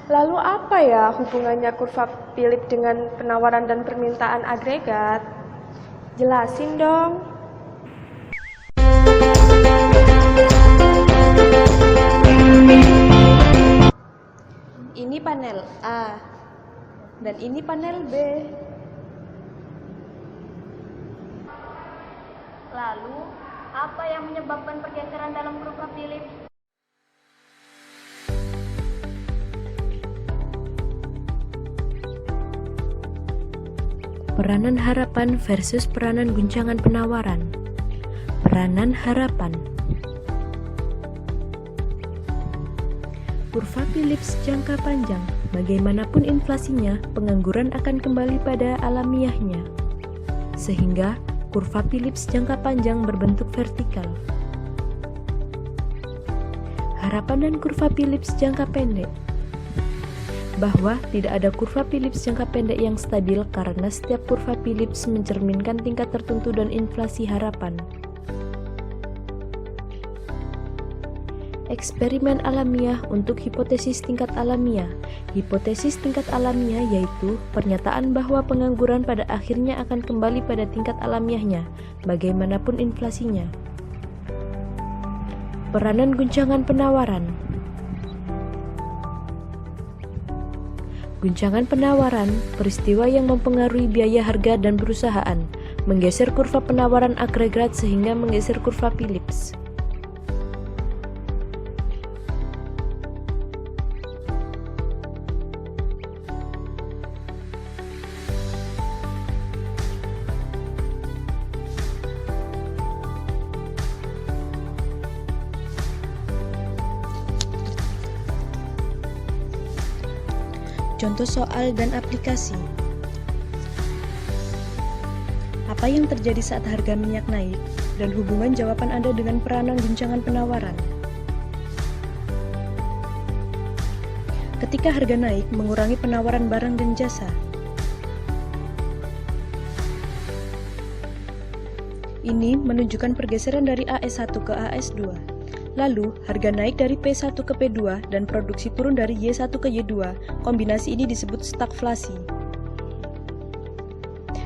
Lalu apa ya hubungannya kurva Philip dengan penawaran dan permintaan agregat? Jelasin dong. Ini panel A, dan ini panel B. Lalu, apa yang menyebabkan pergeseran dalam kurva Philip? Peranan harapan versus peranan guncangan penawaran. Peranan harapan. Kurva Phillips jangka panjang, bagaimanapun inflasinya, pengangguran akan kembali pada alamiahnya. Sehingga, kurva Phillips jangka panjang berbentuk vertikal. Harapan dan kurva Phillips jangka pendek. Bahwa tidak ada kurva Phillips jangka pendek yang stabil karena setiap kurva Phillips mencerminkan tingkat tertentu dan inflasi harapan. Eksperimen alamiah untuk hipotesis tingkat alamiah. Hipotesis tingkat alamiah yaitu pernyataan bahwa pengangguran pada akhirnya akan kembali pada tingkat alamiahnya, bagaimanapun inflasinya. Peranan guncangan penawaran. Guncangan penawaran, peristiwa yang mempengaruhi biaya harga dan perusahaan, menggeser kurva penawaran agregat sehingga menggeser kurva Phillips. Contoh soal dan aplikasi. Apa yang terjadi saat harga minyak naik dan hubungan jawaban Anda dengan peranan guncangan penawaran? Ketika harga naik, mengurangi penawaran barang dan jasa. Ini menunjukkan pergeseran dari AS1 ke AS2. Lalu, harga naik dari P1 ke P2 dan produksi turun dari Y1 ke Y2. Kombinasi ini disebut stagflasi.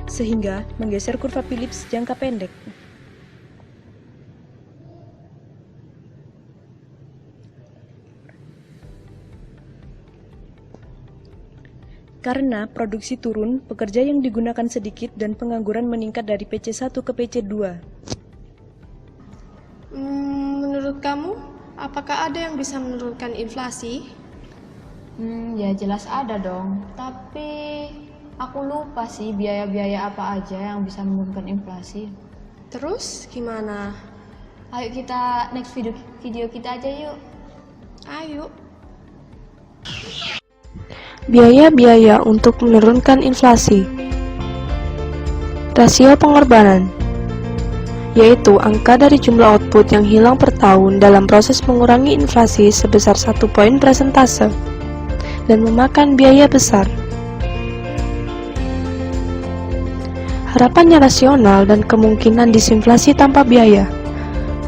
Sehingga menggeser kurva Phillips jangka pendek. Karena produksi turun, pekerja yang digunakan sedikit dan pengangguran meningkat dari PC1 ke PC2. Menurut kamu, apakah ada yang bisa menurunkan inflasi? Ya jelas ada dong, tapi aku lupa sih biaya-biaya apa aja yang bisa menurunkan inflasi. Terus gimana? Ayo kita next video kita aja yuk. Ayo. Biaya-biaya untuk menurunkan inflasi. Rasio pengorbanan, yaitu angka dari jumlah output yang hilang per tahun dalam proses mengurangi inflasi sebesar 1 poin persentase dan memakan biaya besar. Harapannya rasional dan kemungkinan disinflasi tanpa biaya.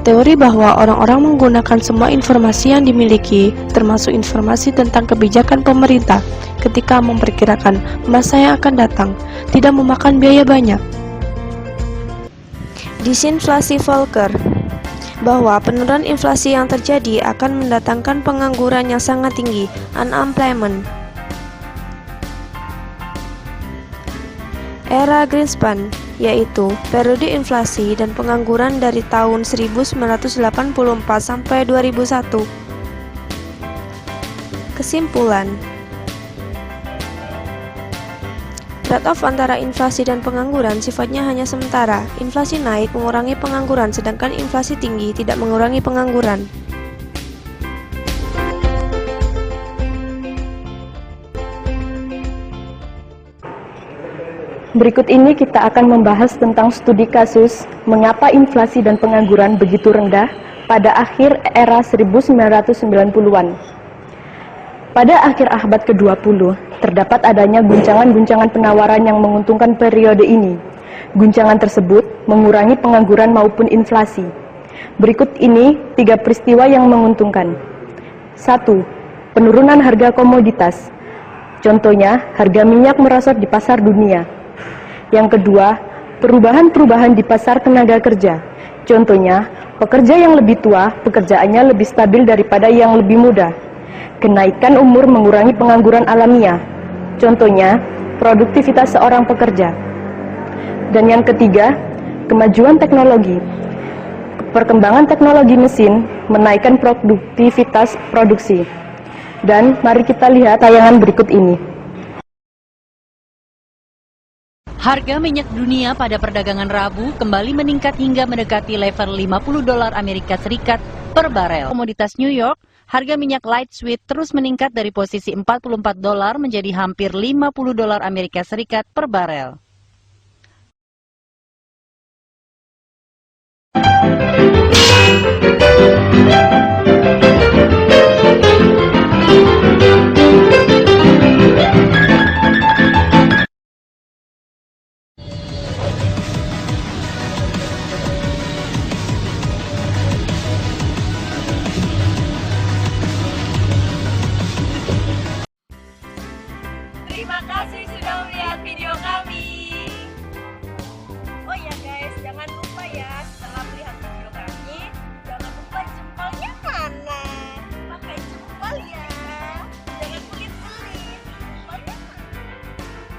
Teori bahwa orang-orang menggunakan semua informasi yang dimiliki, termasuk informasi tentang kebijakan pemerintah, ketika memperkirakan masa yang akan datang, tidak memakan biaya banyak. Disinflasi Volcker, bahwa penurunan inflasi yang terjadi akan mendatangkan pengangguran yang sangat tinggi, unemployment. Era Greenspan, yaitu periode inflasi dan pengangguran dari tahun 1984 sampai 2001. Kesimpulan, trade-off antara inflasi dan pengangguran sifatnya hanya sementara. Inflasi naik mengurangi pengangguran, sedangkan inflasi tinggi tidak mengurangi pengangguran. Berikut ini kita akan membahas tentang studi kasus mengapa inflasi dan pengangguran begitu rendah pada akhir era 1990-an. Pada akhir abad ke-20, terdapat adanya guncangan-guncangan penawaran yang menguntungkan periode ini. Guncangan tersebut mengurangi pengangguran maupun inflasi. Berikut ini 3 peristiwa yang menguntungkan. 1. Penurunan harga komoditas. Contohnya, harga minyak merosot di pasar dunia. Yang kedua, perubahan-perubahan di pasar tenaga kerja. Contohnya, pekerja yang lebih tua, pekerjaannya lebih stabil daripada yang lebih muda. Kenaikan umur mengurangi pengangguran alamiah. Contohnya, produktivitas seorang pekerja. Dan yang ketiga, kemajuan teknologi. Perkembangan teknologi mesin menaikkan produktivitas produksi. Dan mari kita lihat tayangan berikut ini. Harga minyak dunia pada perdagangan Rabu kembali meningkat hingga mendekati level $50 Amerika Serikat per barel. Komoditas New York, harga minyak light sweet terus meningkat dari posisi $44 menjadi hampir $50 Amerika Serikat per barel.